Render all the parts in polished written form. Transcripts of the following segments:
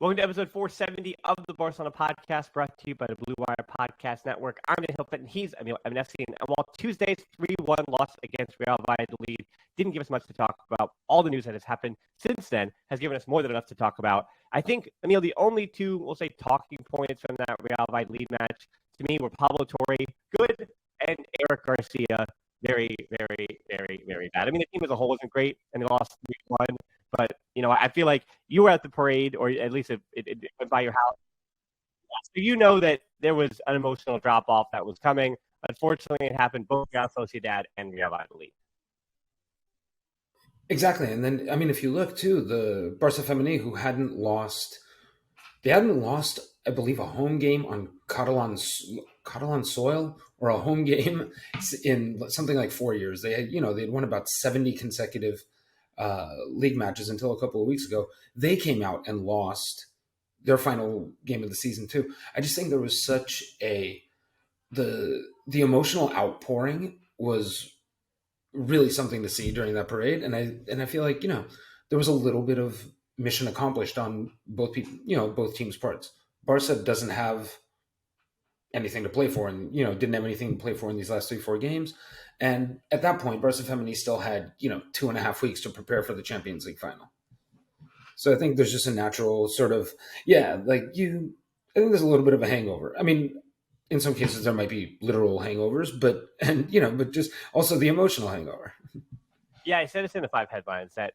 Welcome to episode 470 of the Barcelona podcast, brought to you by the Blue Wire Podcast Network. I'm Emile and he's Emile. I'm FC. And while Tuesday's 3-1 loss against Real Valladolid didn't give us much to talk about, all the news that has happened since then has given us more than enough to talk about. I think, Emile, the only two, we'll say, talking points from that Real Valladolid match to me were Pablo Torre, good, and Eric Garcia, very, very, very, very bad. I mean, the team as a whole wasn't great, and they lost 3-1. But, you know, I feel like you were at the parade, or at least it went by your house. So you know that there was an emotional drop-off that was coming. Unfortunately, it happened both Real Sociedad and Real Valladolid. Exactly. And then, I mean, if you look, too, the Barca Femení, who hadn't lost, I believe, a home game on Catalan soil or a home game in something like 4 years. They had, they'd won about 70 consecutive league matches until a couple of weeks ago. They came out and lost their final game of the season too. I just think there was such the emotional outpouring was really something to see during that parade, and I feel like there was a little bit of mission accomplished on both teams' parts. Barca doesn't have anything to play for, and didn't have anything to play for in these last 3-4 games. And at that point, Barca Femení still had 2.5 weeks to prepare for the Champions League final. So I think there's just a natural sort of I think there's a little bit of a hangover. I mean, in some cases there might be literal hangovers, but just also the emotional hangover. Yeah, I said this in the 5 headlines that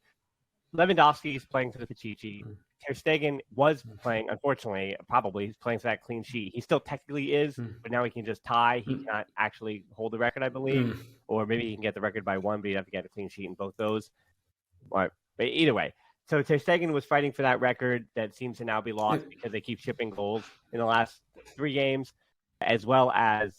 Lewandowski is playing for the Pichichi. Ter Stegen was playing, unfortunately, probably he's playing for that clean sheet. He still technically is, but now he can just tie. He cannot actually hold the record, I believe. Or maybe he can get the record by 1, but he'd have to get a clean sheet in both those. But either way. So Ter Stegen was fighting for that record that seems to now be lost because they keep shipping goals in the last 3 games, as well as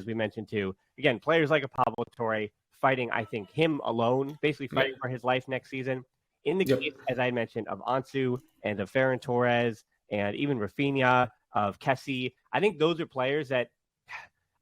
we mentioned too. Again, players like a Pablo Torre fighting, I think, him alone, basically fighting for his life next season. In the case, as I mentioned, of Ansu and of Ferran Torres and even Rafinha, of Kessie, I think those are players that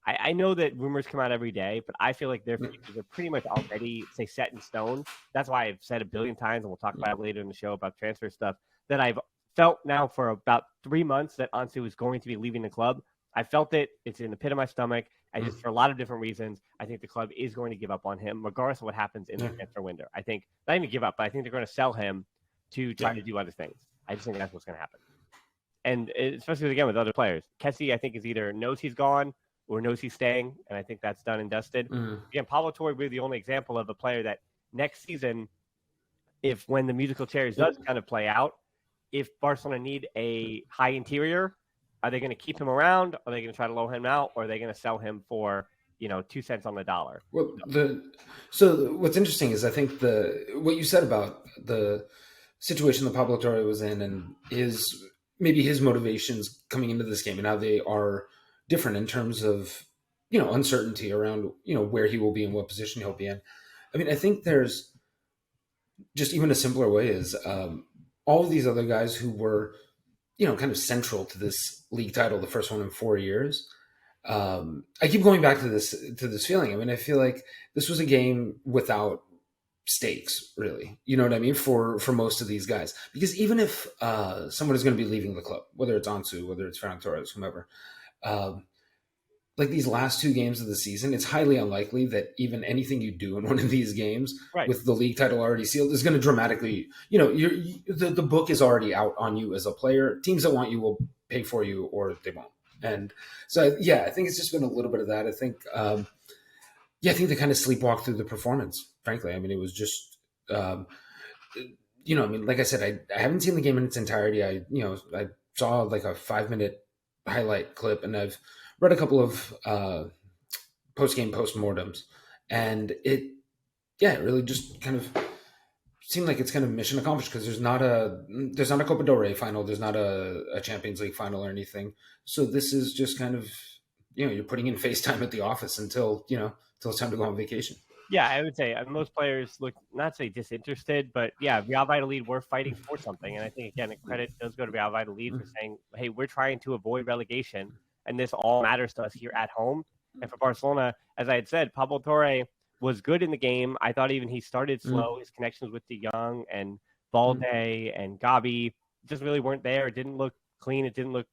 I know that rumors come out every day, but I feel like their futures are pretty much already, say, set in stone. That's why I've said a billion times, and we'll talk about it later in the show about transfer stuff, that I've felt now for about 3 months that Ansu is going to be leaving the club. I felt it. It's in the pit of my stomach. And just for a lot of different reasons, I think the club is going to give up on him, regardless of what happens in the transfer window. I think, not even give up, but I think they're going to sell him to try to do other things. I just think that's what's going to happen. And especially, again, with other players. Kessie, I think, is either knows he's gone or knows he's staying, and I think that's done and dusted. Again, Pablo Torre will be the only example of a player that next season, when the musical chairs does kind of play out, if Barcelona need a high interior, are they going to keep him around? Are they going to try to loan him out? Or are they going to sell him for, 2 cents on the dollar? Well, so what's interesting is I think what you said about the situation that Pablo Torre was in and his motivations coming into this game and how they are different in terms of, uncertainty around, where he will be and what position he'll be in. I mean, I think there's just even a simpler way is all of these other guys who were, kind of central to this league title, the first one in 4 years. I keep going back to this feeling. I mean, I feel like this was a game without stakes, really. You know what I mean? For most of these guys, because even if someone is going to be leaving the club, whether it's Ansu, whether it's Ferran Torres, whomever, like these last 2 games of the season, it's highly unlikely that even anything you do in one of these games with the league title already sealed is going to dramatically, the book is already out on you as a player. Teams that want you will pay for you or they won't. And so, I think it's just been a little bit of that. I think, I think they kind of sleepwalked through the performance, frankly. I mean, it was just, like I said, I haven't seen the game in its entirety. I saw like a 5-minute highlight clip, and I've read a couple of post-game postmortems, and it really just kind of seemed like it's kind of mission accomplished because there's not a Copa del Rey final, there's not a Champions League final or anything. So this is just kind of, you're putting in FaceTime at the office until it's time to go on vacation. Yeah, I would say most players look, not say disinterested, but Real Valladolid were fighting for something. And I think, again, credit does go to Real Valladolid for saying, hey, we're trying to avoid relegation, and this all matters to us here at home. And for Barcelona, as I had said, Pablo Torre was good in the game. I thought even he started slow. His connections with De Jong and Balde and Gabi just really weren't there. It didn't look clean. It didn't look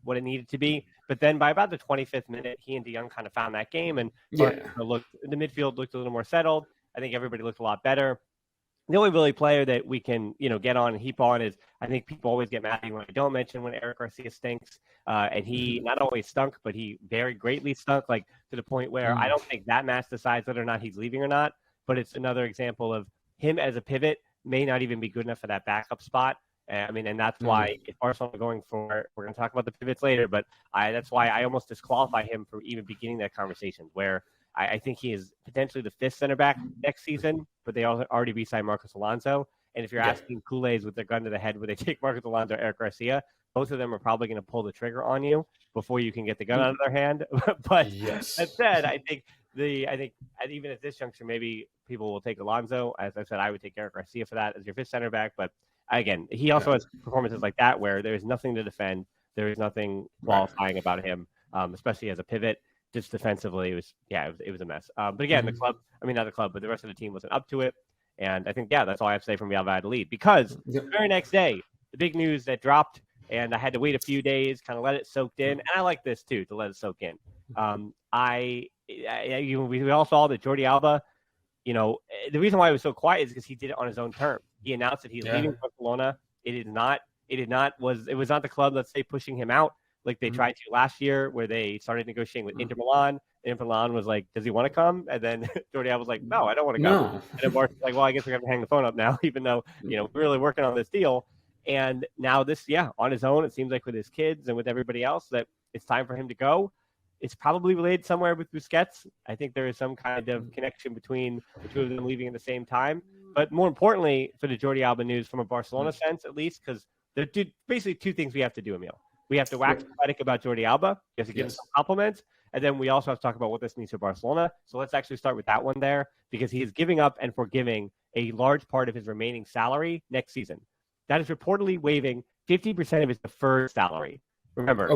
what it needed to be. But then by about the 25th minute, he and De Jong kind of found that game, and the midfield looked a little more settled. I think everybody looked a lot better. The only really player that we can, get on and heap on is, I think people always get mad at me when I don't mention when Eric Garcia stinks. And he not only stunk, but he very greatly stunk, like to the point where I don't think that match decides whether or not he's leaving or not. But it's another example of him as a pivot may not even be good enough for that backup spot. And that's why if Barcelona are going for, we're going to talk about the pivots later, but that's why I almost disqualify him from even beginning that conversation, where I think he is potentially the fifth center back next season, but they already re-signed Marcos Alonso. And if you're asking Kool-Aids with their gun to the head, would they take Marcos Alonso or Eric Garcia? Both of them are probably going to pull the trigger on you before you can get the gun out of their hand. But that said, I think even at this juncture, maybe people will take Alonso. As I said, I would take Eric Garcia for that as your fifth center back. But again, he also has performances like that where there is nothing to defend. There is nothing qualifying about him, especially as a pivot. Just defensively, it was a mess. But again, not the club, but the rest of the team wasn't up to it. And I think, that's all I have to say from Real Valladolid. Because the very next day, the big news that dropped, and I had to wait a few days, kind of let it soak in. And I like this too, to let it soak in. We all saw that Jordi Alba, the reason why he was so quiet is because he did it on his own terms. He announced that he's leaving Barcelona. It was not the club, let's say, pushing him out like they tried to last year, where they started negotiating with Inter Milan. Inter Milan was like, does he want to come? And then Jordi Alba was like, no, I don't want to come. And then Barca's like, well, I guess we're going to hang the phone up now, even though, we're really working on this deal. And now this, on his own, it seems like with his kids and with everybody else that it's time for him to go. It's probably related somewhere with Busquets. I think there is some kind of connection between the two of them leaving at the same time. But more importantly, for the Jordi Alba news from a Barcelona sense, at least, because there are basically two things we have to do, Emile. We have to wax poetic about Jordi Alba. We have to give him some compliments. And then we also have to talk about what this means for Barcelona. So let's actually start with that one there, because he is giving up and forgiving a large part of his remaining salary next season. That is reportedly waiving 50% of his deferred salary. Remember,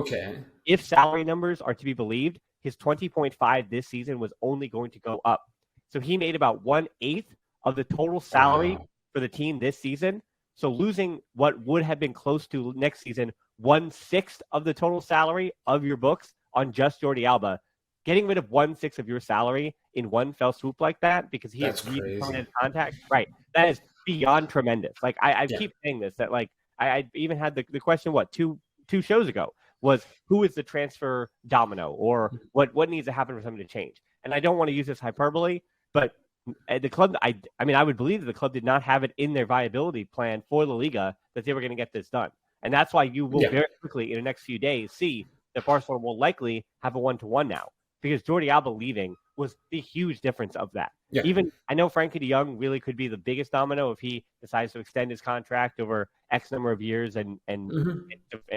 if salary numbers are to be believed, his 20.5 this season was only going to go up. So he made about 1/8 of the total salary for the team this season. So losing what would have been close to next season 1/6 of the total salary of your books on just Jordi Alba, getting rid of 1/6 of your salary in one fell swoop like that, because he has permanent contact. Right. That is beyond tremendous. Like I keep saying this, that like I even had the question, two shows ago, was who is the transfer domino, or what needs to happen for something to change? And I don't want to use this hyperbole, but the club, I would believe that the club did not have it in their viability plan for La Liga that they were going to get this done. And that's why you will very quickly in the next few days see that Barcelona will likely have a 1-to-1 now, because Jordi Alba leaving was the huge difference of that. Yeah. Even I know Frankie de Jong really could be the biggest domino if he decides to extend his contract over X number of years and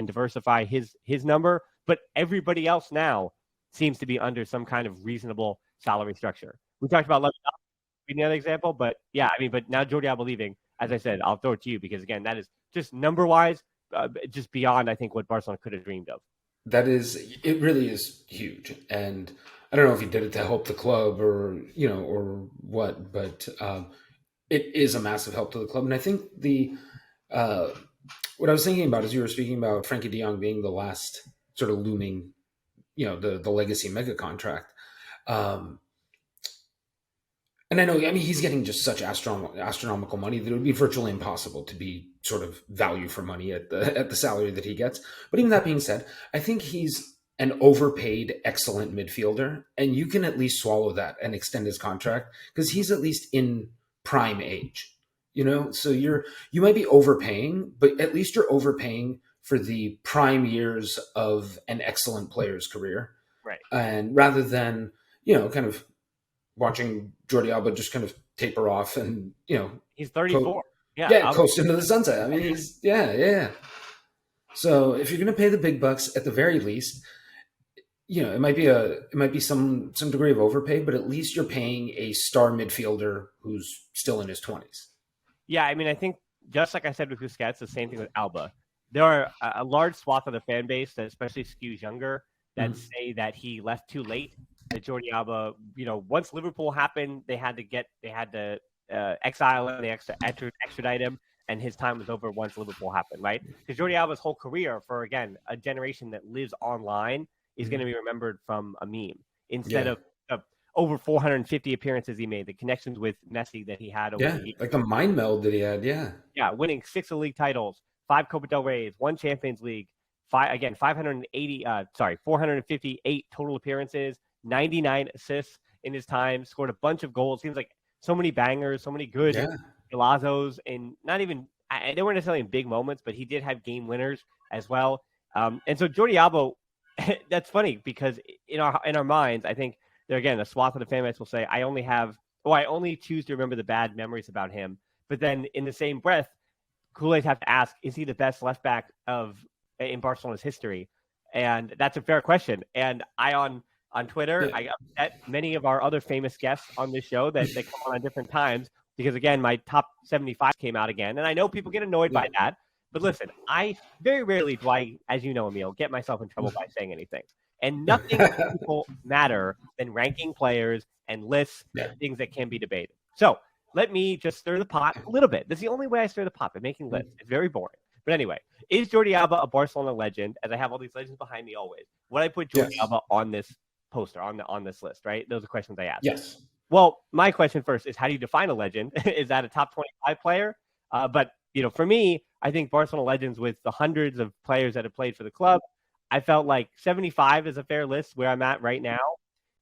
diversify his number. But everybody else now seems to be under some kind of reasonable salary structure. We talked about Lewandowski being another example, but but now Jordi Alba leaving, as I said, I'll throw it to you, because again, that is just number wise, just beyond, I think, what Barcelona could have dreamed of. It really is huge. And I don't know if he did it to help the club or what, but it is a massive help to the club. And I think what I was thinking about is you were speaking about Frankie de Jong being the last sort of looming, the legacy mega contract. And I know, he's getting just such astronomical money that it would be virtually impossible to be sort of value for money at the salary that he gets. But even that being said, I think he's an overpaid, excellent midfielder, and you can at least swallow that and extend his contract, because he's at least in prime age. So you might be overpaying, but at least you're overpaying for the prime years of an excellent player's career, right? And rather than kind of watching Jordi Alba just kind of taper off and, he's 34. Coast into the sunset. He's, So if you're going to pay the big bucks, at the very least, it might be some degree of overpay, but at least you're paying a star midfielder who's still in his 20s. Yeah. I think just like I said with Busquets, the same thing with Alba. There are a large swath of the fan base that especially skews younger that say that he left too late. That Jordi Alba, once Liverpool happened, they had to exile him, they extradite him, and his time was over once Liverpool happened, right? Because Jordi Alba's whole career, for again a generation that lives online, is going to be remembered from a meme instead of over 450 appearances he made, the connections with Messi that he had over the years. Like the mind meld that he had, winning 6 league titles, 5 Copa del Reys, 1 Champions League, 458 total appearances, 99 assists in his time, scored a bunch of goals. Seems like so many bangers, so many good golazos, and not even they weren't necessarily in big moments, but he did have game winners as well. And so Jordi Alba, that's funny because in our minds, I think there again, a swath of the fan base will say, I only choose to remember the bad memories about him. But then in the same breath, Kool-Aid have to ask, is he the best left back in Barcelona's history? And that's a fair question. And I on Twitter, I met many of our other famous guests on this show that they come on different times because, again, my top 75 came out again. And I know people get annoyed by that. But listen, I very rarely do I, as you know, Emile, get myself in trouble by saying anything. And nothing people matter than ranking players and lists and things that can be debated. So let me just stir the pot a little bit. That's the only way I stir the pot, by making lists. It's very boring. But anyway, is Jordi Alba a Barcelona legend? As I have all these legends behind me always. Would I put Jordi Alba on this poster, on this list, right? Those are questions I ask. Yes. Well, my question first is, how do you define a legend? Is that a top 25 player? But, for me, I think Barcelona legends with the hundreds of players that have played for the club, I felt like 75 is a fair list where I'm at right now.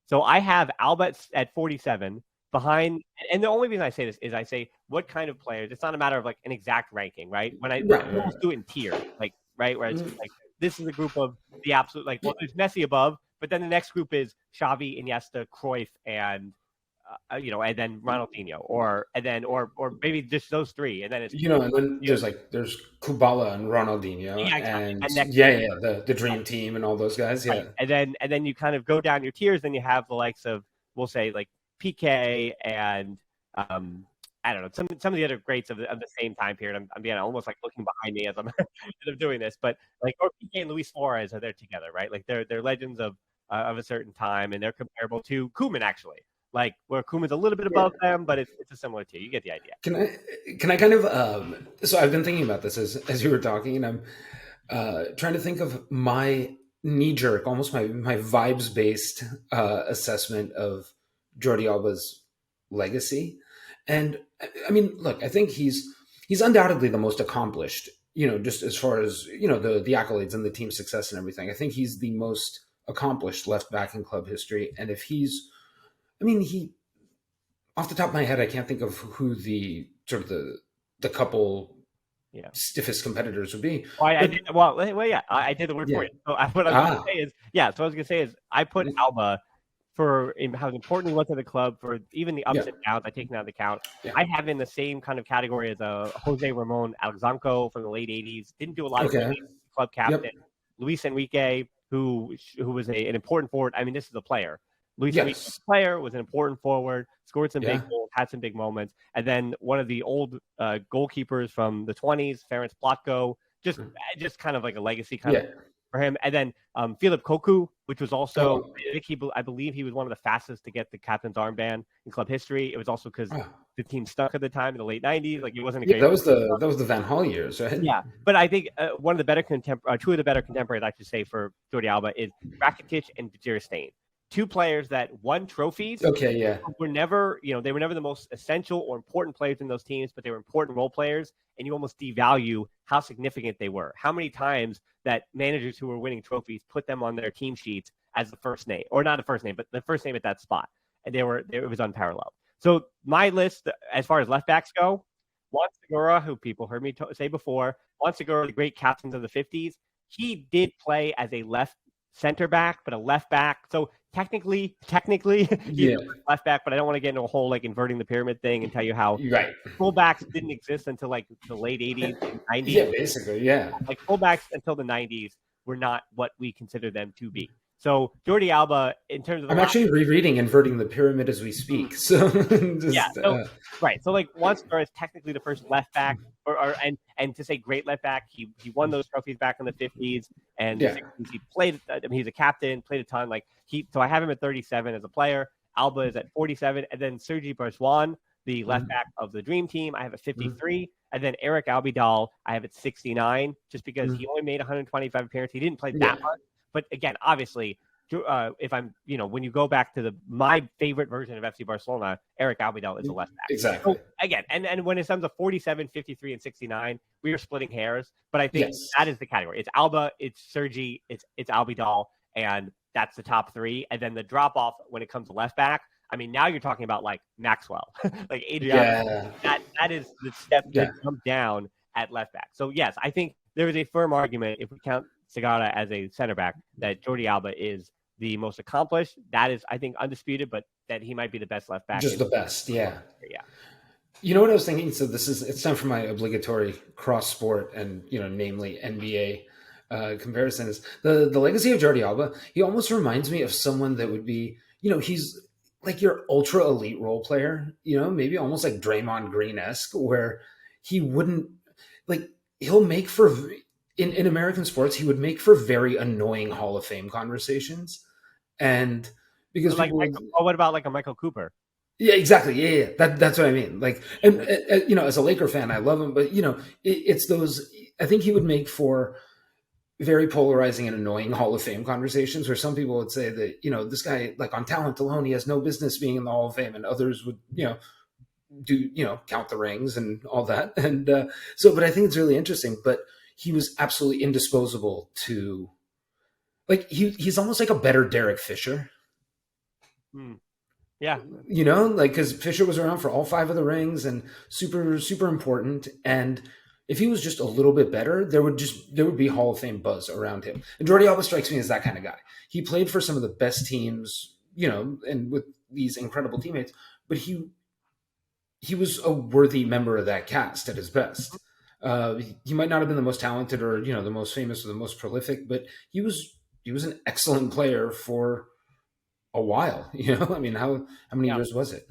So I have Alba at 47 behind. And the only reason I say this is I say, what kind of players? It's not a matter of like an exact ranking, right? When I almost do it in tier, like, right? Where it's like, this is a group of the absolute, like, well, there's Messi above, but then the next group is Xavi, Iniesta, Cruyff, and then Ronaldinho, or maybe just those three, and then it's and then there's Kubala and Ronaldinho, and the dream team and all those guys, right. and then you kind of go down your tiers, then you have the likes of, we'll say, like PK and I don't know, some of the other greats of the same time period. I'm being almost like looking behind me as I'm doing this, but like, or PK and Luis Suarez are there together, right? Like they're legends of a certain time, and they're comparable to Koeman actually. Like where Koeman's a little bit above them, but it's a similar tier. You get the idea. Can I kind of so I've been thinking about this as you were talking, and I'm trying to think of my knee-jerk, almost my vibes-based assessment of Jordi Alba's legacy. And I mean, look, I think he's undoubtedly the most accomplished, just as far as, the accolades and the team success and everything. I think he's the most accomplished left back in club history. And if he, off the top of my head, I can't think of who the sort of the couple stiffest competitors would be. I did the word for you. So what I was going to say is I put Alba for how important he was to the club, for even the ups and downs. I take that into account. Yeah. I have in the same kind of category as Jose Ramon Alexanco from the late 80s. Didn't do a lot of club captain. Yep. Luis Enrique, who was an important forward. I mean, this is a player. Luis Enrique, player, was an important forward, scored some big goals, had some big moments. And then one of the old goalkeepers from the 20s, Ferenc Plotko, just kind of like a legacy kind of for him. And then Philip Koku, which was also, I believe he was one of the fastest to get the captain's armband in club history. It was also because the team stunk at the time in the late 90s. Like, it wasn't a great. That was the Van Gaal years, right? Yeah, but I think two of the better contemporaries, I should say, for Jordi Alba is Rakitic and Ter Stegen. Two players that won trophies. Were never, they were never the most essential or important players in those teams, but they were important role players, and you almost devalue how significant they were. How many times that managers who were winning trophies put them on their team sheets as the first name, or not the first name, but the first name at that spot, and it was unparalleled. So my list, as far as left backs go, Juan Segura, who people heard me say before, Juan Segura, the great captains of the 50s, he did play as a left center back, but a left back. So technically, he's left back, but I don't want to get into a whole like inverting the pyramid thing and tell you how fullbacks didn't exist until like the late 80s and 90s. Yeah, basically, yeah. Like fullbacks until the 90s were not what we consider them to be. So Jordi Alba, in terms of, I'm actually rereading Inverting the Pyramid as we speak. So right. So like Juan Segura is technically the first left back, and to say great left back, he won those trophies back in the 50s, and he played. I mean, he's a captain, played a ton. So I have him at 37 as a player. Alba is at 47, and then Sergi Barjuan, the left back of the dream team. I have at 53. And then Eric Albidal, I have at 69, just because he only made 125 appearances. He didn't play that much. But again, obviously, if I'm, when you go back to my favorite version of FC Barcelona, Eric Albidal is a left back. Exactly. So again, and when it comes to 47, 53, and 69, we are splitting hairs. But I think that is the category. It's Alba, it's Sergi, it's Albidal, and that's the top three. And then the drop off when it comes to left back. I mean, now you're talking about like Maxwell, like Adriano. That is the step that comes down at left back. So yes, I think there is a firm argument, if we count Segata as a center back, that Jordi Alba is the most accomplished. That is, I think, undisputed, but that he might be the best left back. Just the best, yeah. Yeah. You know what I was thinking? So it's time for my obligatory cross sport and, namely NBA comparison is the legacy of Jordi Alba. He almost reminds me of someone that would be, he's like your ultra elite role player, maybe almost like Draymond Green-esque, where he wouldn't he'll make for in American sports, he would make for very annoying Hall of Fame conversations. And because what about like a Michael Cooper? Yeah, exactly. Yeah. That's what I mean. And as a Laker fan, I love him, but it's those, I think he would make for very polarizing and annoying Hall of Fame conversations where some people would say that, this guy, like on talent alone, he has no business being in the Hall of Fame, and others would, do, count the rings and all that. And but I think it's really interesting, but he was absolutely indisposable to, he's almost like a better Derek Fisher. Yeah. Because Fisher was around for all 5 of the rings and super, super important. And if he was just a little bit better, there would be Hall of Fame buzz around him. And Jordi Alba strikes me as that kind of guy. He played for some of the best teams, and with these incredible teammates, but he was a worthy member of that cast at his best. He might not have been the most talented or, the most famous or the most prolific, but he was an excellent player for a while. I mean, how many years was it?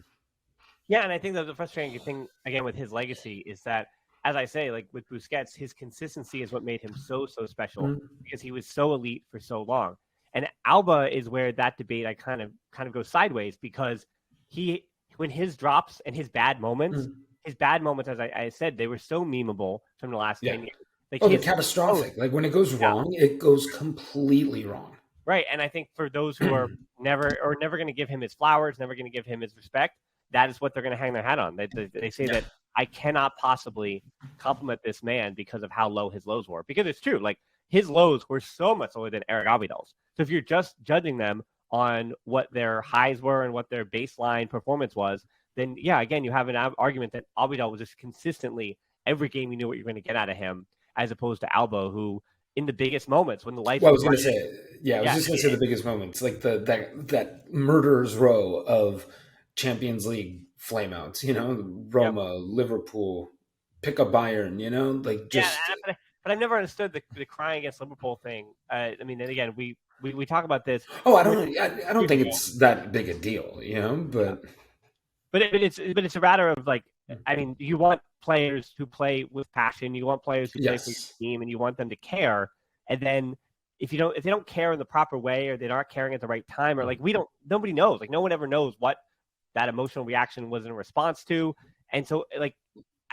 Yeah, and I think that the frustrating thing, again, with his legacy is that, as I say, like with Busquets, his consistency is what made him so special because he was so elite for so long. And Alba is where that debate I kind of goes sideways, because when his drops and his bad moments, as I said, they were so memeable from the last 10 years. They're catastrophic. Like when it goes wrong, it goes completely wrong. Right. And I think for those who are never going to give him his flowers, never going to give him his respect, that is what they're going to hang their hat on. They say that I cannot possibly compliment this man because of how low his lows were. Because it's true. Like his lows were so much lower than Eric Albidal's. So if you're just judging them on what their highs were and what their baseline performance was, then again, you have an argument that Albidal was just consistently every game you knew what you're going to get out of him, as opposed to Alba, who in the biggest moments when the lights. Well, I was going to say, I was just going to say the biggest moments, like that murderer's row of Champions League flameouts. Roma, Liverpool, pick up Bayern. But I've never understood the crying against Liverpool thing. I mean, and again, we talk about this. Oh, I don't think it's that big a deal, But it's a matter of like, I mean, you want players who play with passion. You want players who play for your team, and you want them to care. And then if they don't care in the proper way, or they're not caring at the right time, or like nobody knows. Like no one ever knows what that emotional reaction was in response to. And so like,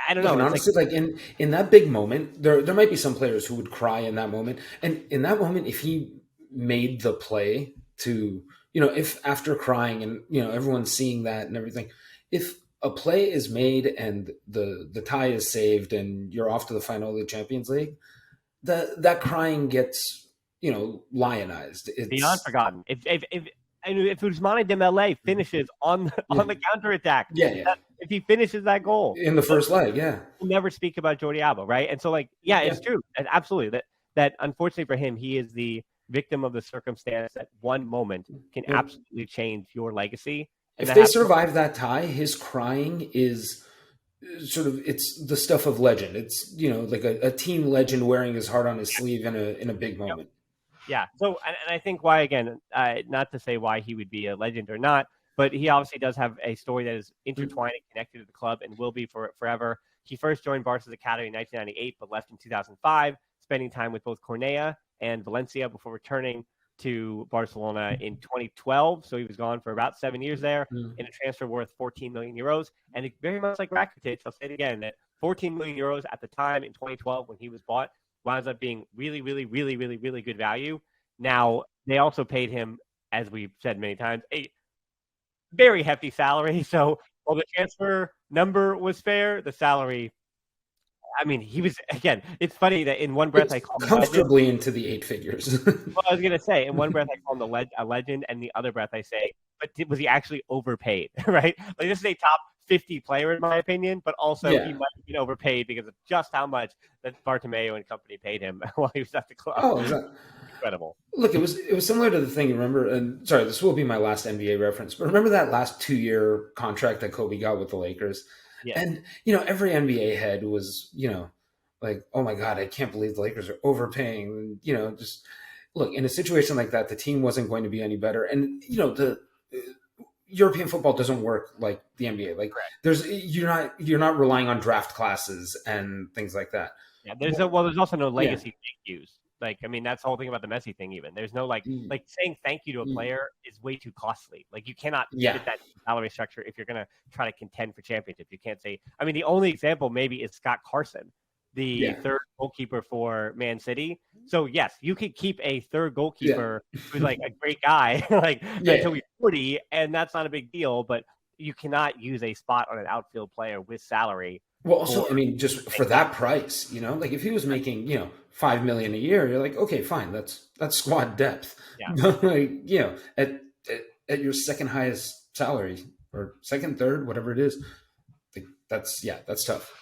I don't know. And honestly, like in that big moment, there might be some players who would cry in that moment. And in that moment, if he made the play to, if after crying and, everyone's seeing that and everything, if a play is made and the tie is saved and you're off to the final of the Champions League, that crying gets, lionized. It's beyond forgotten. If Ousmane Dembélé finishes on the counterattack, if he finishes that goal in the first leg, we'll never speak about Jordi Alba, right? And so, like, it's true, absolutely. That unfortunately for him, he is the victim of the circumstance that one moment can absolutely change your legacy. If they survive that tie, his crying is sort of, it's the stuff of legend. It's, like a team legend wearing his heart on his sleeve in a big moment. Yeah. So, and I think why, again, not to say why he would be a legend or not, but he obviously does have a story that is intertwined and connected to the club and will be for forever. He first joined Barca's academy in 1998, but left in 2005, spending time with both Cornellà and Valencia before returning to Barcelona in 2012. So he was gone for about 7 years there in a transfer worth 14 million euros. And very much like Rakitic, I'll say it again, that 14 million euros at the time in 2012 when he was bought winds up being really, really, really, really, really good value. Now, they also paid him, as we've said many times, a very hefty salary. So while the transfer number was fair, the salary, I mean, he was, again, it's funny that in one breath I call him comfortably into the 8 figures. Well, I was going to say, in one breath I call him a legend, and the other breath I say, but was he actually overpaid, right? Like, this is a top 50 player, in my opinion, but also he might have been overpaid because of just how much that Bartomeu and company paid him while he was at the club. Oh, exactly. Incredible. Look, it was similar to the thing, remember, and sorry, this will be my last NBA reference, but remember that last 2-year contract that Kobe got with the Lakers? Yeah. And, every NBA head was, like, oh my God, I can't believe the Lakers are overpaying. Just look, in a situation like that, the team wasn't going to be any better. And, the European football doesn't work like the NBA. Like, you're not relying on draft classes and things like that. Yeah, there's also no legacy thank yous. Like, I mean, that's the whole thing about the Messi thing. Even there's no like saying thank you to a player is way too costly. Like, you cannot fit that salary structure if you're going to try to contend for championships. You can't say. I mean, the only example maybe is Scott Carson, the third goalkeeper for Man City. So yes, you could keep a third goalkeeper who's like a great guy, until he's 40, and that's not a big deal. But you cannot use a spot on an outfield player with salary. Well, also, I mean, just for that price, like if he was making, $5 million a year, you're like, okay, fine, that's squad depth. Yeah. Like, at your second highest salary or second, third, whatever it is, that's tough.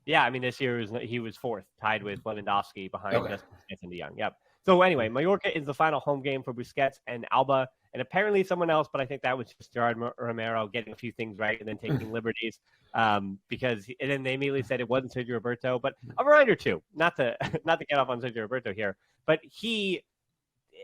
Yeah, I mean, this year he was fourth, tied with Lewandowski behind Busquets and De Jong. Yep. So anyway, Mallorca is the final home game for Busquets and Alba, and apparently someone else, but I think that was just Gerard Romero getting a few things right and then taking liberties, and then they immediately said it wasn't Sergio Roberto. But a reminder too, not to get off on Sergio Roberto here, but he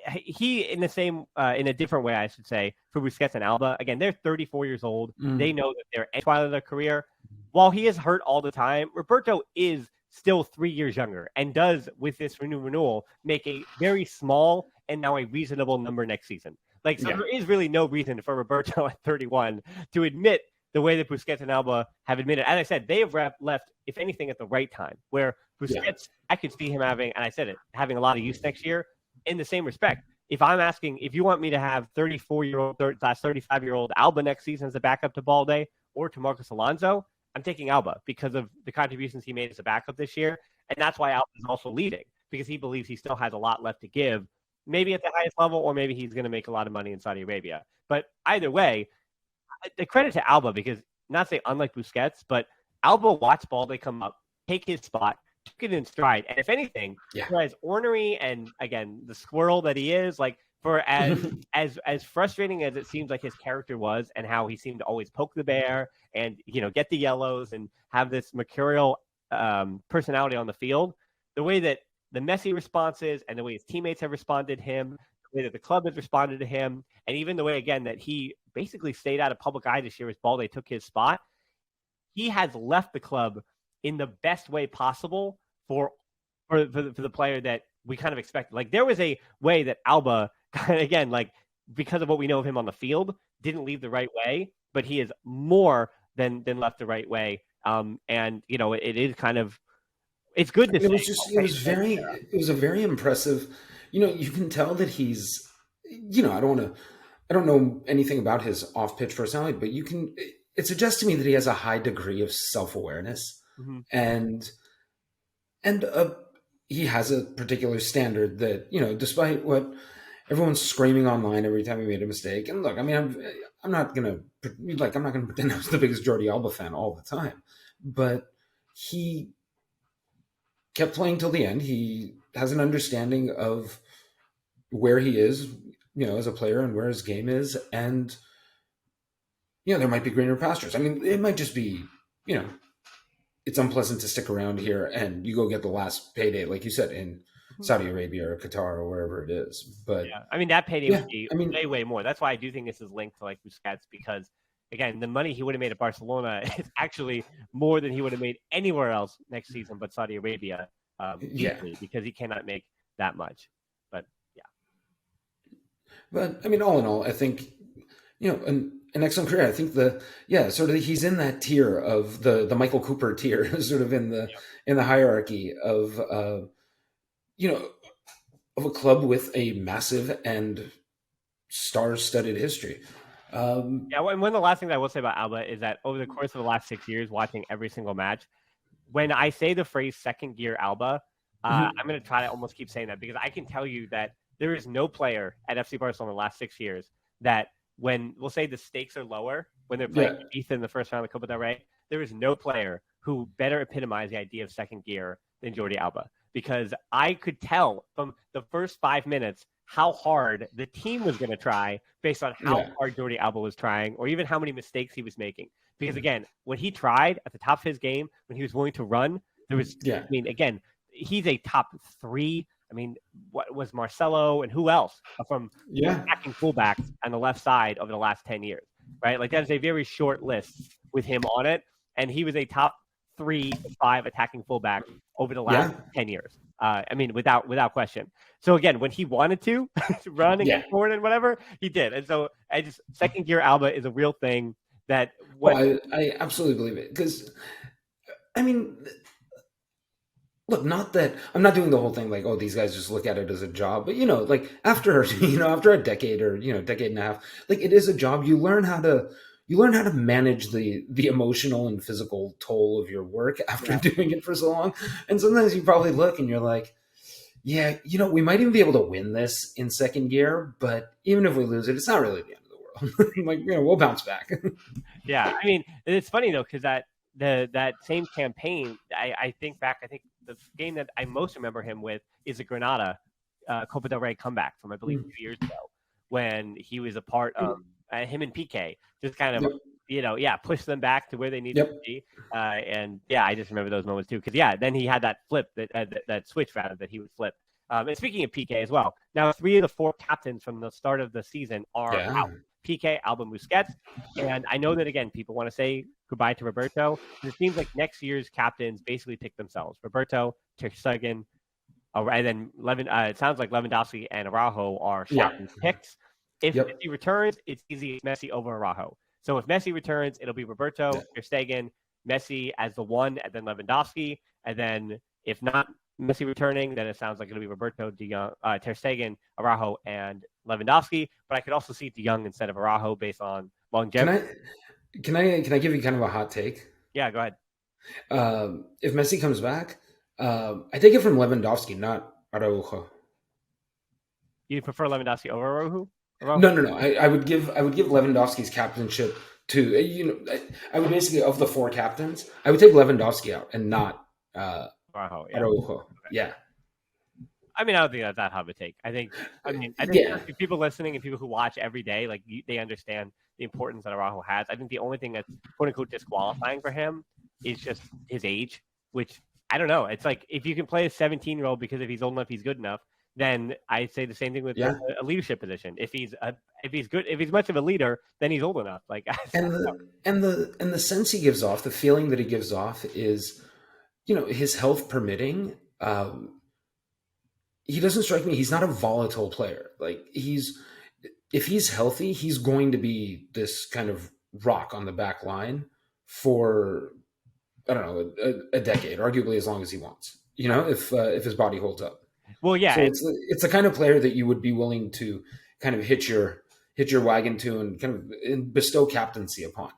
in the same in a different way, I should say, for Busquets and Alba. Again, they're 34 years old. They know that they're at the twilight of their career. While he is hurt all the time, Roberto is still 3 years younger and does, with this renewal, make a very small and now a reasonable number next season. Like, so there is really no reason for Roberto at 31 to admit the way that Busquets and Alba have admitted. As I said, they have left, if anything, at the right time, where Busquets, I could see him having a lot of use next year. In the same respect, if I'm asking, if you want me to have 35-year-old Alba next season as a backup to Balde or to Marcos Alonso, I'm taking Alba because of the contributions he made as a backup this year. And that's why Alba is also leaving, because he believes he still has a lot left to give, maybe at the highest level, or maybe he's going to make a lot of money in Saudi Arabia. But either way, the credit to Alba, because not say unlike Busquets, but Alba watched Balde come up, take his spot, took it in stride. And if anything, for as ornery and, again, the squirrel that he is, like, for as frustrating as it seems like his character was, and how he seemed to always poke the bear and get the yellows and have this mercurial personality on the field, the way that the Messi responses and the way his teammates have responded to him, the way that the club has responded to him, and even the way, again, that he basically stayed out of public eye this year as Balde took his spot, he has left the club in the best way possible for the player that we kind of expected. Like, there was a way that Alba, again, like, because of what we know of him on the field, didn't leave the right way, but he is more than left the right way. And it is kind of, it's good to see. It was a very impressive, you can tell that he's, I don't know anything about his off-pitch personality, but it suggests to me that he has a high degree of self-awareness, and he has a particular standard that, despite what everyone's screaming online every time he made a mistake. And look, I mean, I'm not gonna pretend I was the biggest Jordi Alba fan all the time, but he kept playing till the end. He has an understanding of where he is, as a player, and where his game is, and there might be greener pastures. I mean, it might just be, it's unpleasant to stick around here and you go get the last payday, like you said, in Saudi Arabia or Qatar or wherever it is. But I mean, that payday would be way more. That's why I do think this is linked to, like, Busquets, because, again, the money he would have made at Barcelona is actually more than he would have made anywhere else next season but Saudi Arabia, because he cannot make that much. But But I mean, all in all, I think an excellent career. I think sort of he's in that tier of the Michael Cooper tier, sort of in the hierarchy of you know of a club with a massive and star-studded history. Yeah, and one of the last things I will say about Alba is that over the course of the last 6 years, watching every single match, when I say the phrase second gear Alba, I'm going to try to almost keep saying that because I can tell you that there is no player at FC Barcelona in the last 6 years that when we'll say the stakes are lower when they're playing Ibiza in the first round of the Copa del Rey, there is no player who better epitomize the idea of second gear than Jordi Alba. Because I could tell from the first 5 minutes how hard the team was going to try based on how hard Jordi Alba was trying or even how many mistakes he was making. Because again, when he tried at the top of his game, when he was willing to run, there was, I mean, again, he's a top 3. I mean, what was Marcelo and who else from attacking fullbacks on the left side over the last 10 years, right? Like that is a very short list with him on it. And he was a top 3 to 5 attacking fullback over the last 10 years. I mean, without question. So again, when he wanted to run and get forward and whatever, he did. And so second gear Alba is a real thing that I absolutely believe it. Because I mean, look, not that I'm not doing the whole thing like, oh, these guys just look at it as a job, but like after a decade or decade and a half, like it is a job. You learn how to manage the emotional and physical toll of your work after doing it for so long. And sometimes you probably look and you're like, yeah, we might even be able to win this in second gear, but even if we lose it, it's not really the end of the world. Like, we'll bounce back. Yeah, I mean, it's funny though, because that same campaign, I think the game that I most remember him with is a Granada Copa del Rey comeback from, I believe, 2 years ago when he was a part of him and PK, just kind of, push them back to where they needed to be. And I just remember those moments too. Because then he had that flip, that switch rather, that he would flip. And speaking of PK as well, now 3 of the 4 captains from the start of the season are out. PK, Alba, Busquets. And I know that, again, people want to say goodbye to Roberto. It seems like next year's captains basically pick themselves. Roberto, Ter Stegen, and then it sounds like Lewandowski and Araujo are captain picks. If Messi returns, it's easy. It's Messi over Araujo. So if Messi returns, it'll be Roberto, Ter Stegen, Messi as the 1, and then Lewandowski. And then if not Messi returning, then it sounds like it'll be Roberto, De Jong, Ter Stegen, Araujo, and Lewandowski. But I could also see De Jong instead of Araujo based on longevity. Can I give you kind of a hot take? Yeah, go ahead. If Messi comes back, I take it from Lewandowski, not Araujo. You prefer Lewandowski over Araujo? No. I would give Lewandowski's captainship to I would basically, of the 4 captains, I would take Lewandowski out and not Araujo. Okay. Yeah. I mean, I don't think that's that hot of a take. I think people listening and people who watch every day, like they understand the importance that Araujo has. I think the only thing that's quote unquote disqualifying for him is just his age, which I don't know. It's like if you can play a 17-year-old because if he's old enough, he's good enough. Then I'd say the same thing with a leadership position. If he's good, if he's much of a leader, then he's old enough. Like and the sense he gives off, the feeling that he gives off is, his health permitting. He doesn't strike me. He's not a volatile player. Like if he's healthy, he's going to be this kind of rock on the back line for, I don't know, a decade, arguably as long as he wants. If his body holds up. Well, yeah. So it's the kind of player that you would be willing to kind of hitch your wagon to and kind of bestow captaincy upon.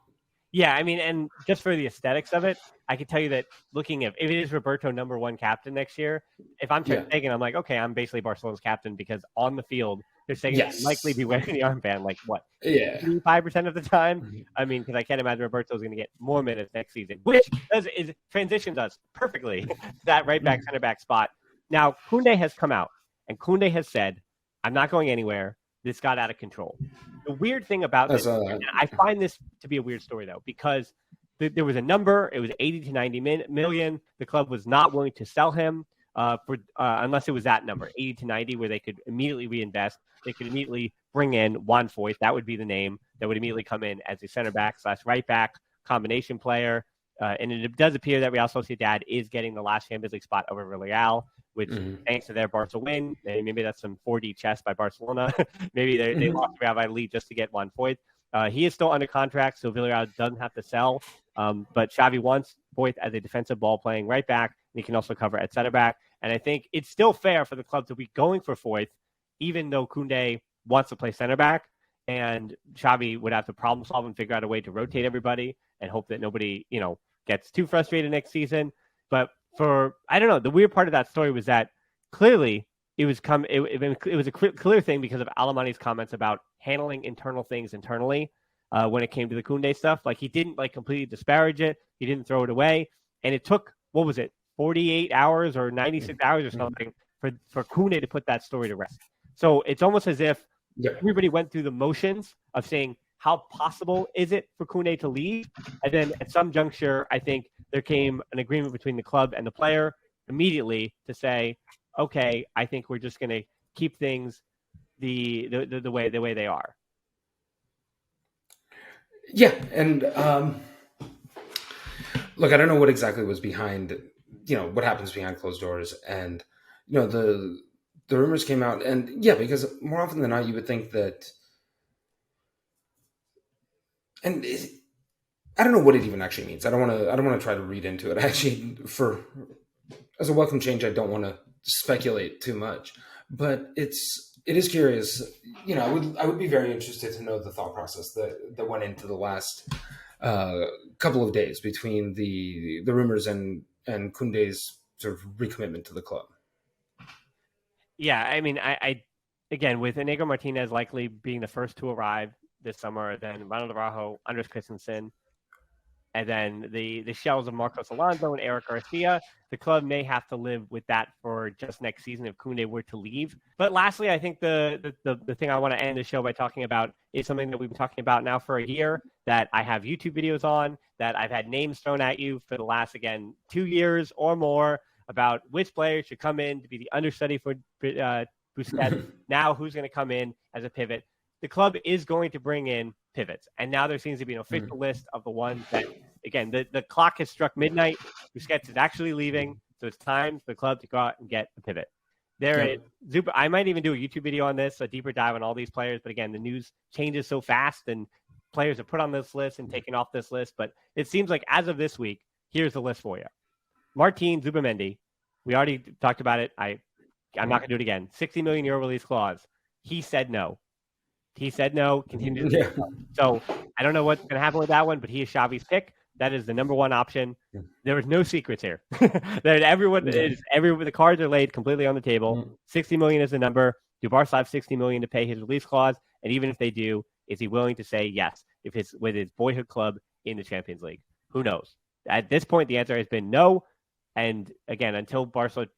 Yeah, I mean, and just for the aesthetics of it, I can tell you that looking if it is Roberto number 1 captain next year, if I'm Ter Stegen, I'm like, okay, I'm basically Barcelona's captain because on the field, Ter Stegen will likely be wearing the armband like what? 5% of the time. I mean, because I can't imagine Roberto's going to get more minutes next season, which transitions us perfectly to that right back, center back spot. Now, Kounde has come out, and Kounde has said, I'm not going anywhere. This got out of control. The weird thing about this, and I find this to be a weird story, though, because there was a number. It was 80 to 90 million. The club was not willing to sell him unless it was that number, 80 to 90, where they could immediately reinvest. They could immediately bring in Juan Foyth. That would be the name that would immediately come in as a center back / right back combination player. And it does appear that Real Sociedad is getting the last Champions League spot over Villarreal, which thanks to their Barca win, maybe that's some 4D chess by Barcelona. Maybe they lost Real Valladolid just to get 1 point. He is still under contract, so Villarreal doesn't have to sell. But Xavi wants Foyth as a defensive ball playing right back, and he can also cover at center back. And I think it's still fair for the club to be going for Foyth, even though Kounde wants to play center back. And Xavi would have to problem solve and figure out a way to rotate everybody and hope that nobody, gets too frustrated next season. But I don't know, the weird part of that story was that clearly it was a clear thing because of Alemany's comments about handling internal things internally when it came to the Kounde stuff. Like, he didn't completely disparage it. He didn't throw it away. And it took, 48 hours or 96 hours or something for Kounde to put that story to rest. So it's almost as if everybody went through the motions of saying, how possible is it for Kounde to leave? And then at some juncture, I think there came an agreement between the club and the player immediately to say, okay, I think we're just going to keep things the way they are. Yeah, and look, I don't know what exactly was behind, what happens behind closed doors, and the rumors came out, and because more often than not, you would think that. And I don't know what it even actually means. I don't want to try to read into it. Actually, as a welcome change, I don't want to speculate too much. But it is curious. I would be very interested to know the thought process that went into the last couple of days between the rumors and Kounde's sort of recommitment to the club. Yeah, I mean, I again, with Inigo Martinez likely being the first to arrive this summer, then Ronald Araujo, Andres Christensen, and then the shells of Marcos Alonso and Eric Garcia, the club may have to live with that for just next season if Kounde were to leave. But lastly, I think the thing I want to end the show by talking about is something that we've been talking about now for a year, that I have YouTube videos on, that I've had names thrown at you for the last, 2 years or more, about which players should come in to be the understudy for Busquets. Now who's going to come in as a pivot. The club is going to bring in pivots. And now there seems to be an official list of the ones that, again, the clock has struck midnight. Busquets is actually leaving. So it's time for the club to go out and get a pivot. I might even do a YouTube video on this, a deeper dive on all these players. But again, the news changes so fast and players are put on this list and taken off this list. But it seems like as of this week, here's the list for you. Martin Zubimendi. We already talked about it. I'm not going to do it again. 60 million euro release clause. He said no. Continues. So I don't know what's going to happen with that one, but he is Xavi's pick. That is the number one option. There is no secrets here. The cards are laid completely on the table. 60 million is the number. Do Barca have 60 million to pay his release clause? And even if they do, is he willing to say yes with his boyhood club in the Champions League? Who knows? At this point, the answer has been no. And again, until Barca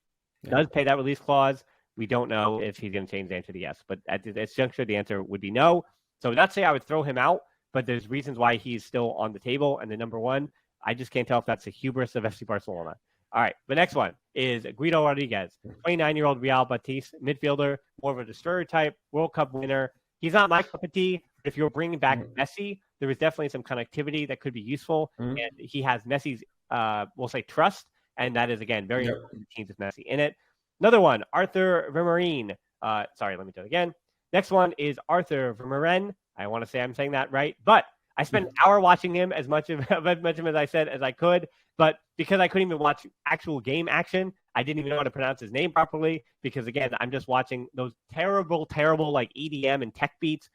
does pay that release clause, we don't know if he's going to change the answer to yes. But at this juncture, the answer would be no. So not say I would throw him out, but there's reasons why he's still on the table. And the number one, I just can't tell if that's the hubris of FC Barcelona. All right, the next one is Guido Rodriguez, 29-year-old Real Betis midfielder, more of a destroyer type, World Cup winner. He's not my cup of tea, but if you're bringing back Messi, there is definitely some connectivity that could be useful. And he has Messi's, we'll say, trust. And that is, again, very important to teams with Messi in it. Another one, Arthur Vermarin. Sorry, let me do it again. Next one is Arthur Vermarin. I want to say I'm saying that right. But I spent an hour watching him as much of as I said as I could. But because I couldn't even watch actual game action, I didn't even know how to pronounce his name properly. Because, again, I'm just watching those terrible like EDM and tech beats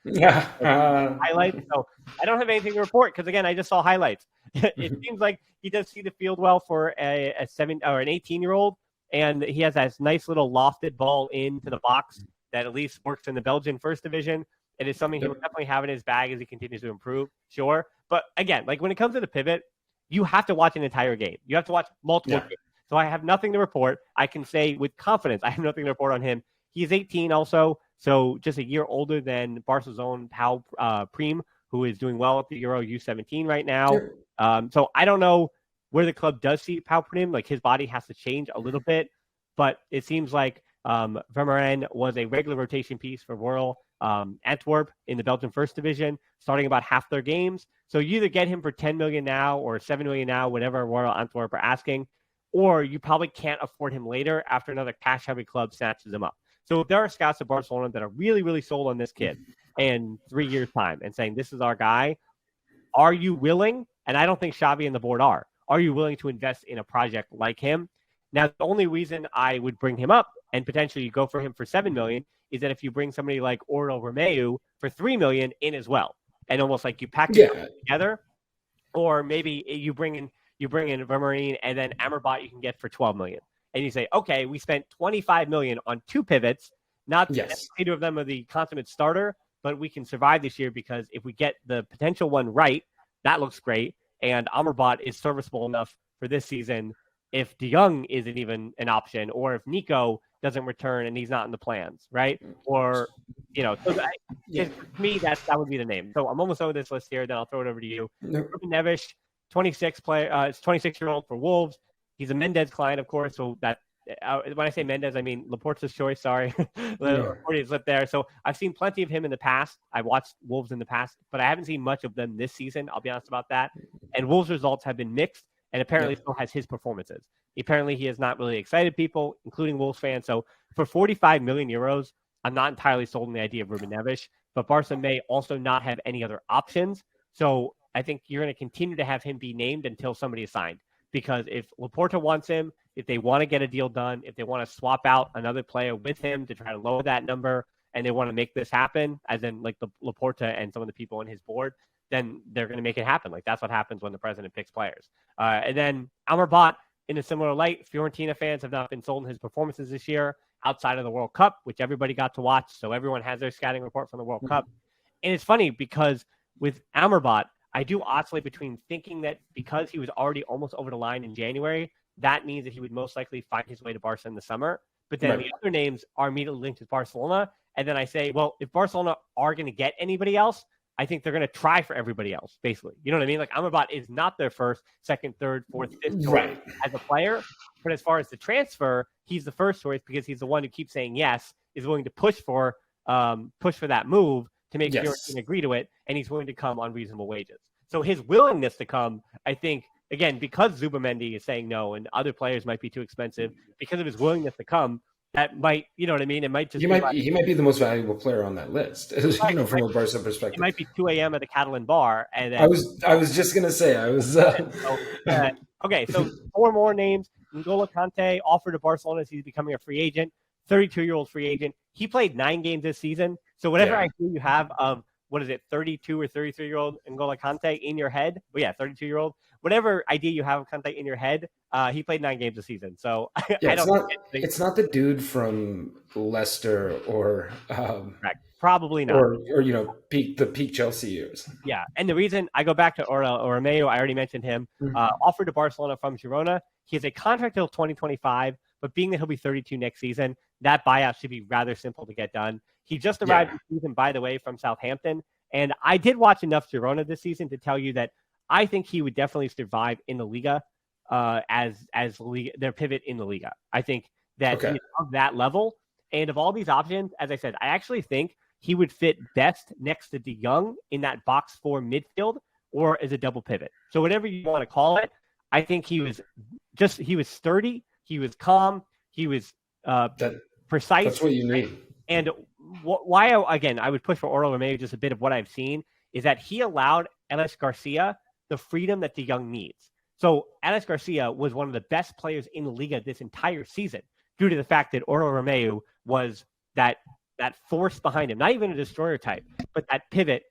highlights. So I don't have anything to report because, again, I just saw highlights. It seems like he does see the field well for an 18-year-old. And he has that nice little lofted ball into the box that at least works in the Belgian first division. It is something he will definitely have in his bag as he continues to improve, sure. But again, when it comes to the pivot, you have to watch an entire game. You have to watch multiple games. So I have nothing to report. I can say with confidence I have nothing to report on him. He is 18 also, so just a year older than Barca's own Pau Prim, who is doing well at the Euro U17 right now. So I don't know where the club does see Pau Prim. His body has to change a little bit, but it seems like Vermarin was a regular rotation piece for Whirl Antwerp in the Belgian First Division, starting about half their games. So you either get him for 10 million now or 7 million now, whatever Royal Antwerp are asking, or you probably can't afford him later after another cash-heavy club snatches him up. So if there are scouts at Barcelona that are really, really sold on this kid in 3 years' time and saying, this is our guy, are you willing? And I don't think Xavi and the board are. Are you willing to invest in a project like him? Now, the only reason I would bring him up and potentially go for him for 7 million is that if you bring somebody like Oriol Romeu for 3 million in as well, and almost like you package it together, or maybe you bring in Vermaelen and then Amrabat you can get for 12 million. And you say, okay, we spent 25 million on 2 pivots, not either of them are the consummate starter, but we can survive this year because if we get the potential one right, that looks great. And Amrabat is serviceable enough for this season if De Jong isn't even an option, or if Nico doesn't return and he's not in the plans, right? Or, so for me, that would be the name. So I'm almost over this list here, then I'll throw it over to you. Ruben Neves, 26-year-old for Wolves. He's a Mendes client, of course, so that when I say Mendes, I mean Laporte's choice, sorry. Laporte slipped there. So I've seen plenty of him in the past. I've watched Wolves in the past, but I haven't seen much of them this season. I'll be honest about that. And Wolves' results have been mixed, and apparently so has his performances. Apparently he has not really excited people, including Wolves fans. So for 45 million euros, I'm not entirely sold on the idea of Ruben Neves, but Barca may also not have any other options. So I think you're going to continue to have him be named until somebody is signed. Because if Laporte wants him, if they want to get a deal done, if they want to swap out another player with him to try to lower that number, and they want to make this happen, as in like the Laporte and some of the people on his board, then they're going to make it happen. Like that's what happens when the president picks players. And then Amrabat, in a similar light, Fiorentina fans have not been sold on his performances this year outside of the World Cup, which everybody got to watch. So everyone has their scouting report from the World Cup. And it's funny because with Amrabat, I do oscillate between thinking that because he was already almost over the line in January, that means that he would most likely find his way to Barca in the summer. But then the other names are immediately linked with Barcelona. And then I say, well, if Barcelona are going to get anybody else, I think they're going to try for everybody else, basically. You know what I mean? Like Amrabat is not their first, second, third, fourth, fifth choice as a player. But as far as the transfer, he's the first choice because he's the one who keeps saying yes, is willing to push for that move to make sure he can agree to it, and he's willing to come on reasonable wages. So his willingness to come, I think, again, because Zubamendi is saying no and other players might be too expensive, because of his willingness to come, that might, you know what I mean? It might just he might be the most valuable player on that list, from a Barca perspective. It might be 2 a.m. at the Catalan bar. And then, I was just going to say, okay, so 4 more names. N'Golo Kante offered to Barcelona as he's becoming a free agent, 32-year-old free agent. He played 9 games this season. So whatever idea you have of, 32 or 33-year-old N'Golo Kante in your head? Well, 32-year-old. Whatever idea you have of Kante in your head, he played 9 games this season. So it's not the dude from Leicester or probably not, or peak Chelsea years. Yeah, and the reason I go back to Romeu, I already mentioned him, offered to Barcelona from Girona. He has a contract till 2025, but being that he'll be 32 next season, that buyout should be rather simple to get done. He just arrived this season, by the way, from Southampton. And I did watch enough Girona this season to tell you that I think he would definitely survive in the Liga as their pivot in the Liga. I think that he's of that level. And of all these options, as I said, I actually think he would fit best next to De Jong in that box 4 midfield or as a double pivot. So whatever you want to call it, I think he was sturdy. He was calm. He was precise. That's what you need. And why, again, I would push for Oriol Romeu, just a bit of what I've seen, is that he allowed Alex Garcia the freedom that De Jong needs. So Alex Garcia was one of the best players in the Liga this entire season due to the fact that Oriol Romeu was that force behind him, not even a destroyer type, but that pivot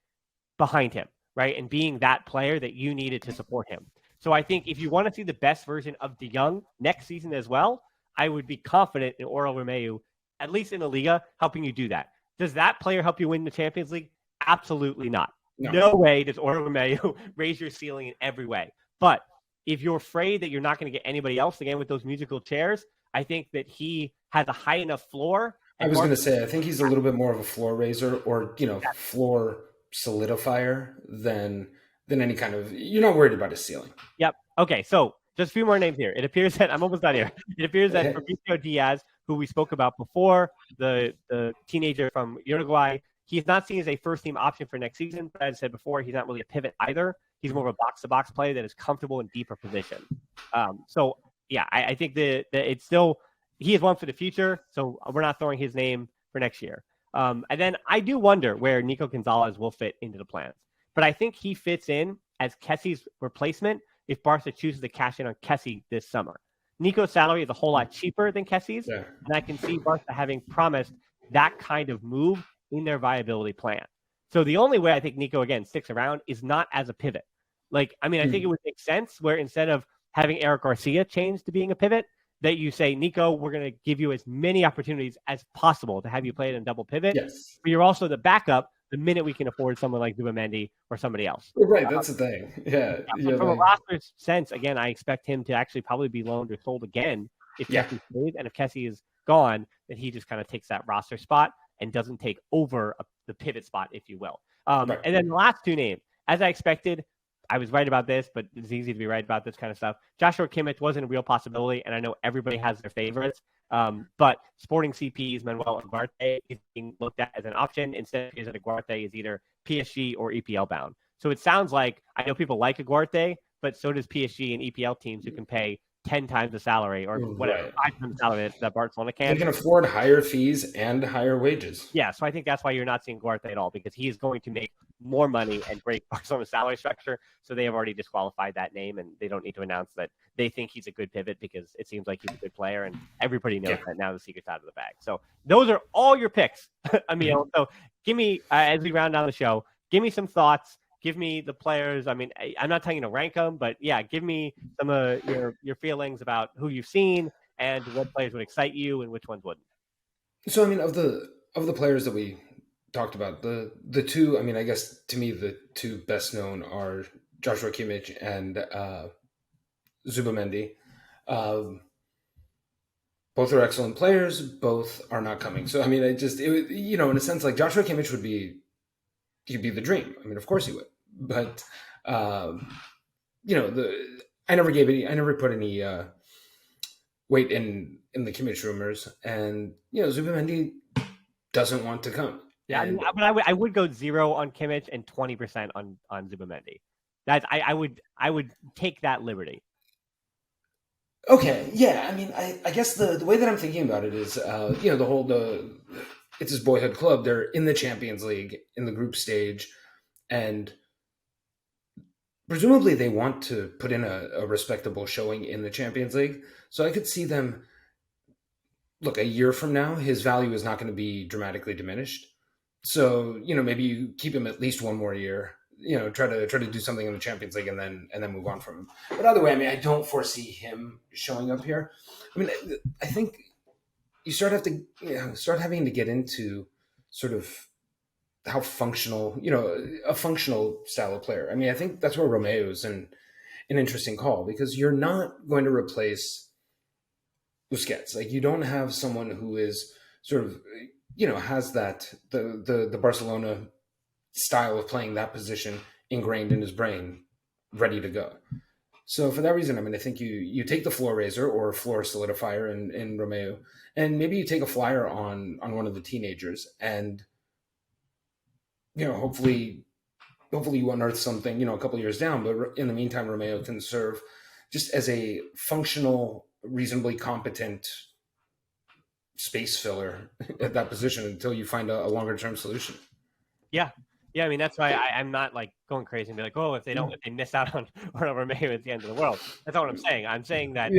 behind him, right? And being that player that you needed to support him. So I think if you want to see the best version of De Jong next season as well, I would be confident in Oriol Romeu, at least in the Liga, helping you do that. Does that player help you win the Champions League? Absolutely not. No way does Oriol Romeu raise your ceiling in every way. But if you're afraid that you're not going to get anybody else again with those musical chairs, I think that he has a high enough floor. I was going to say, I think he's a little bit more of a floor raiser or, floor solidifier than any kind of, you're not worried about his ceiling. Yep. Okay. So just a few more names here. It appears that I'm almost done here. It appears that Fabricio Diaz, who we spoke about before, the teenager from Uruguay, he's not seen as a first-team option for next season, but as I said before, he's not really a pivot either. He's more of a box-to-box player that is comfortable in deeper positions. So, yeah, I think that it's still – he is one for the future, so we're not throwing his name for next year. And then I do wonder where Nico Gonzalez will fit into the plans. But I think he fits in as Kessie's replacement if Barca chooses to cash in on Kessie this summer. Nico's salary is a whole lot cheaper than Kessie's, and I can see Barca having promised that kind of move in their viability plan. So the only way I think Nico, again, sticks around is not as a pivot. I think it would make sense where instead of having Eric Garcia change to being a pivot, that you say, Nico, we're going to give you as many opportunities as possible to have you play it in double pivot. Yes. But you're also the backup the minute we can afford someone like Zubimendi or somebody else. Right, that's the thing. Yeah. From a roster sense, again, I expect him to actually probably be loaned or sold again if Kessie stays. And if Kessie is gone, then he just kind of takes that roster spot and doesn't take over the pivot spot, if you will. Right. And then the last two names, as I expected, I was right about this, but it's easy to be right about this kind of stuff. Joshua Kimmich wasn't a real possibility, and I know everybody has their favorites. But Sporting CP's Manuel Ugarte is being looked at as an option instead because Ugarte is either PSG or EPL bound. So it sounds like I know people like Ugarte, but so does PSG and EPL teams who can pay 10 times the salary or whatever, 5 times the salary that Barcelona can. They can afford higher fees and higher wages. Yeah, so I think that's why you're not seeing Ugarte at all, because he is going to make more money and break Barcelona's salary structure. So they have already disqualified that name, and they don't need to announce that they think he's a good pivot because it seems like he's a good player, and everybody knows that now the secret's out of the bag. So those are all your picks, Emile. So give me, as we round down the show, give me some thoughts. Give me the players. I mean, I'm not telling you to rank them, but yeah, give me some of your feelings about who you've seen and what players would excite you and which ones wouldn't. So, I mean, of the players that we talked about, the two, I mean, I guess to me, the two best known are Joshua Kimmich and Zubimendi. Both are excellent players. Both are not coming. So, I mean, in a sense, like Joshua Kimmich he'd be the dream. I mean, of course he would. But I never put any weight in the Kimmich rumors, and Zubimendi doesn't want to come. Yeah, but I would go 0 on Kimmich and 20% on Zubimendi. That's I would take that liberty. Okay, yeah. I mean, I guess the way that I'm thinking about it is, it's his boyhood club. They're in the Champions League in the group stage, and presumably they want to put in a respectable showing in the Champions League. So I could see them, look, a year from now, his value is not going to be dramatically diminished. So, maybe you keep him at least one more year, try to do something in the Champions League and then move on from him. But either way, I mean, I don't foresee him showing up here. I mean, I think you start having to get into sort of how functional, a functional style of player. I mean, I think that's where Romeo is an interesting call, because you're not going to replace Busquets. Like, you don't have someone who is sort of, has that, the Barcelona style of playing that position ingrained in his brain, ready to go. So for that reason, I mean, I think you take the floor raiser or floor solidifier in Romeo, and maybe you take a flyer on one of the teenagers, and hopefully you unearth something, a couple of years down. But in the meantime, Romeo can serve just as a functional, reasonably competent space filler at that position until you find a longer term solution. Yeah. I mean, that's why I'm not like going crazy and be like, if they miss out on Romeo at the end of the world. That's not what I'm saying. I'm saying that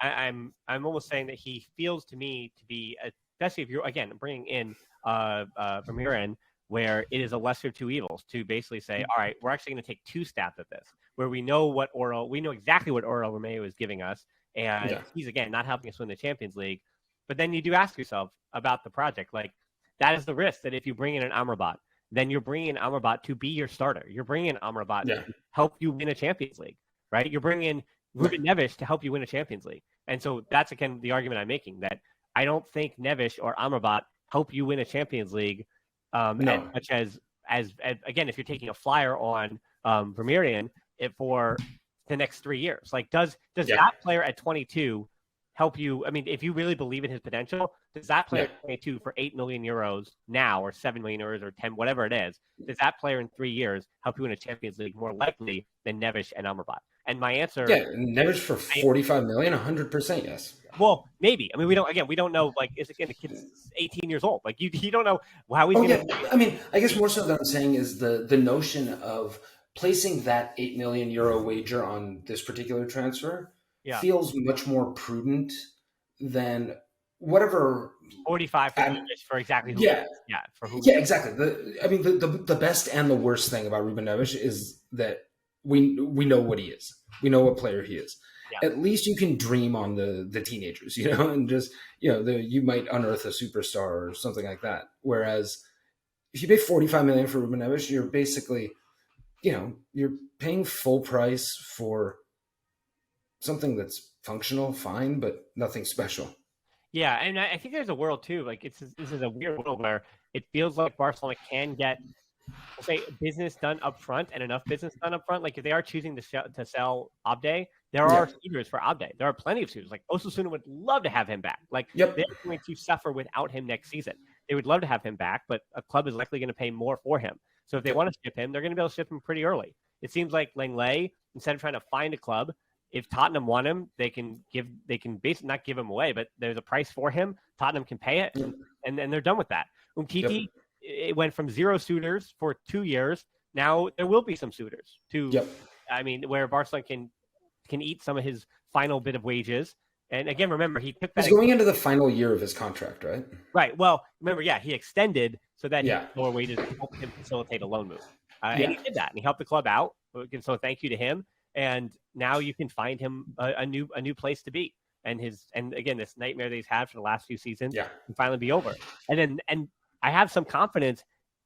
I'm almost saying that he feels to me to be, especially if you're, again, bringing in Vermeeren, where it is a lesser of two evils, to basically say, all right, we're actually going to take two stabs at this, where we know exactly what Oriol Romeo is giving us, and he's, again, not helping us win the Champions League. But then you do ask yourself about the project. Like, that is the risk, that if you bring in an Amrabat, then you're bringing in Amrabat to be your starter. You're bringing in Amrabat to help you win a Champions League, right? You're bringing in Ruben Neves to help you win a Champions League. And so that's, again, the argument I'm making, that I don't think Neves or Amrabat help you win a Champions League as much as again, if you're taking a flyer on Vermeeren for the next 3 years. Like, does that player at 22 help you? I mean, if you really believe in his potential, does that player Yeah. 22 for 8 million euros now, or 7 million euros, or 10, whatever it is? Does that player in 3 years help you win a Champions League more likely than Neves and Amrabat? And my answer, Yeah, Neves for 45 million, 100% yes. well, maybe. I mean, we don't know. Like, is it the kid's 18 years old? Like, you don't know how he's going to. Yeah. I mean, I guess more so that I'm saying is the notion of placing that 8 million euro wager on this particular transfer Yeah, feels much more prudent than whatever. 45 for And Neves for exactly who? yeah, Yeah, for who? yeah, exactly. I mean, the best and the worst thing about Ruben Neves is that we know what he is. We know what player he is. Yeah, At least you can dream on the teenagers, and just you might unearth a superstar or something like that. Whereas if you pay 45 million for Ruben Neves, you're basically, you're paying full price for something that's functional, fine, but nothing special. yeah, and I think there's a world too. Like, this is a weird world where it feels like Barcelona can get, say, business done up front and enough business done up front. Like, if they are choosing to sell Abde, there are suitors for Abde. There are plenty of suitors. Like, Osasuna would love to have him back. Like, Yep. they're going to suffer without him next season. They would love to have him back, but a club is likely going to pay more for him. So if they want to ship him, they're going to be able to ship him pretty early. It seems like Langley, instead of trying to find a club, if Tottenham want him, they can basically not give him away, but there's a price for him. Tottenham can pay it, and they're done with that. Umtiti, it went from 0 suitors for 2 years. Now there will be some suitors I mean, where Barcelona can eat some of his final bit of wages. And again, remember, he took that. He's going into the final year of his contract, right? Right. Well, remember, he extended so that he Yeah. lower wages to help him facilitate a loan move. And he did that, and he helped the club out. So thank you to him. And now you can find him a new place to be. And again, this nightmare that he's had for the last few seasons can finally be over. And I have some confidence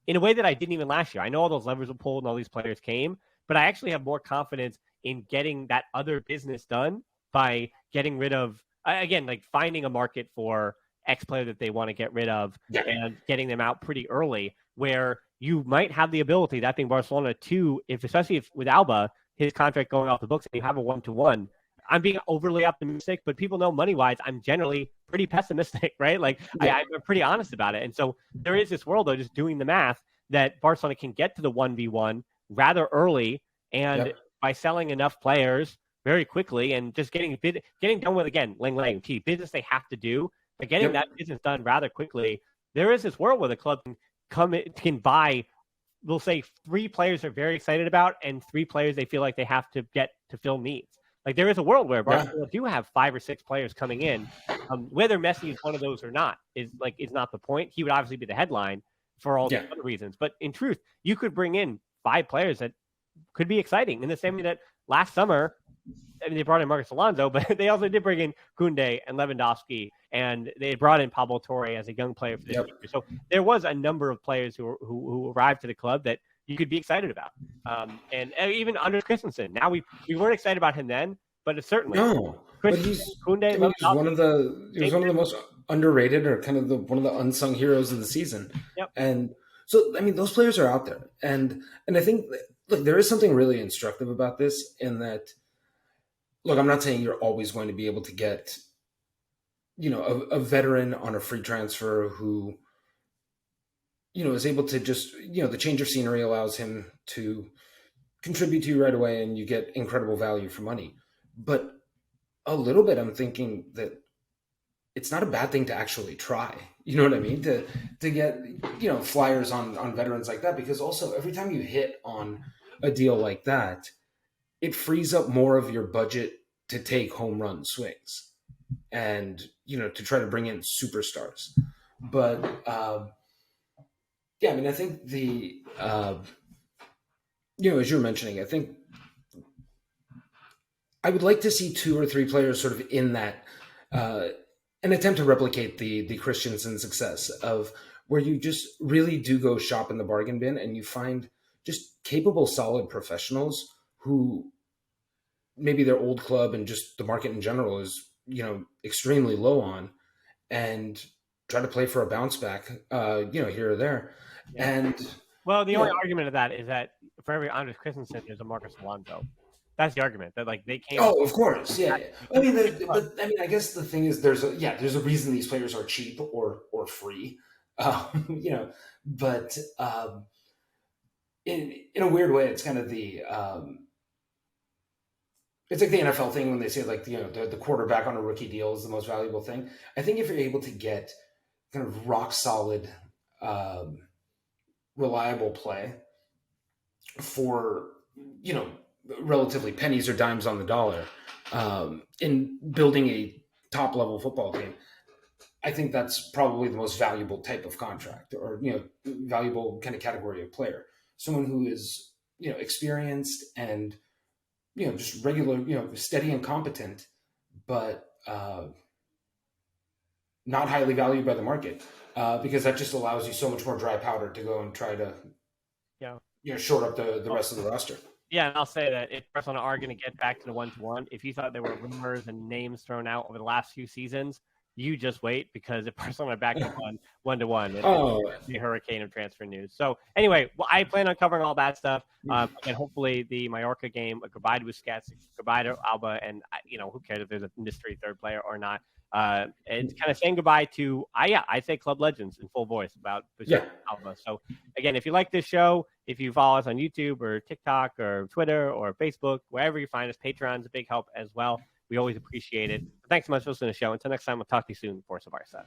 in a way that I didn't even last year. I know all those levers were pulled and all these players came, but I actually have more confidence in getting that other business done by getting rid of, again, like finding a market for X player that they want to get rid of and getting them out pretty early, where you might have the ability, that being Barcelona, to, especially if with Alba, his contract going off the books, and you have a 1-to-1. I'm being overly optimistic, but people know money-wise, I'm generally pretty pessimistic, right? Like, I'm pretty honest about it. And so there is this world, though, just doing the math, that Barcelona can get to the 1v1 rather early, and by selling enough players very quickly and just getting done with, again, Langley key business they have to do, but getting that business done rather quickly, there is this world where the club can buy, we'll say, 3 players they're very excited about and 3 players they feel like they have to get to fill needs. Like, there is a world where Barcelona do have 5 or 6 players coming in. Whether Messi is one of those or not is not the point. He would obviously be the headline for all the other reasons. But in truth, you could bring in 5 players that could be exciting in the same way that last summer, I mean, they brought in Marcos Alonso, but they also did bring in Kounde and Lewandowski, and they brought in Pablo Torre as a young player for this year. So there was a number of players who arrived to the club that you could be excited about. And even Anders Christensen. Now we weren't excited about him then, but it's certainly but Kounde, he was one of the most underrated, or kind of one of the unsung heroes of the season. And so, I mean, those players are out there, and I think, look, there is something really instructive about this in that. Look, I'm not saying you're always going to be able to get, a veteran on a free transfer who, is able to just, the change of scenery allows him to contribute to you right away and you get incredible value for money. But a little bit, I'm thinking that it's not a bad thing to actually try. You know what I mean? To get, flyers on veterans like that, because also every time you hit on a deal like that, it frees up more of your budget to take home run swings and, to try to bring in superstars. But, I mean, I think as you're mentioning, I think I would like to see 2 or 3 players sort of in that, an attempt to replicate the Christensen success of where you just really do go shop in the bargain bin and you find just capable, solid professionals who maybe their old club and just the market in general is, extremely low on, and try to play for a bounce back, here or there. And well, the only argument of that is that for every Anders Christensen, there's a Marcos Alonso. That's the argument that like they came. Oh, of course, yeah. I mean, I guess the thing is, there's a reason these players are cheap or free, But in a weird way, it's kind of it's like the NFL thing when they say like the quarterback on a rookie deal is the most valuable thing. I think if you're able to get kind of rock solid, reliable play for relatively pennies or dimes on the dollar, in building a top level football team, I think that's probably the most valuable type of contract, or valuable kind of category of player. Someone who is experienced and just regular, steady and competent, but not highly valued by the market, because that just allows you so much more dry powder to go and try to short up the rest of the roster. Yeah, and I'll say that if Barcelona are going to get back to the 1-1, if you thought there were rumors and names thrown out over the last few seasons, you just wait, because if Barcelona are back to 1-1, it's the hurricane of transfer news. So anyway, I plan on covering all that stuff. And hopefully the Mallorca game, goodbye to Busquets, goodbye to Alba, and who cares if there's a mystery third player or not. It's kind of saying goodbye to, I say club legends in full voice about Alba. So again, if you like this show, if you follow us on YouTube or TikTok or Twitter or Facebook, wherever you find us, Patreon's a big help as well. We always appreciate it. Thanks so much for listening to the show. Until next time, we'll talk to you soon. Forza Barca.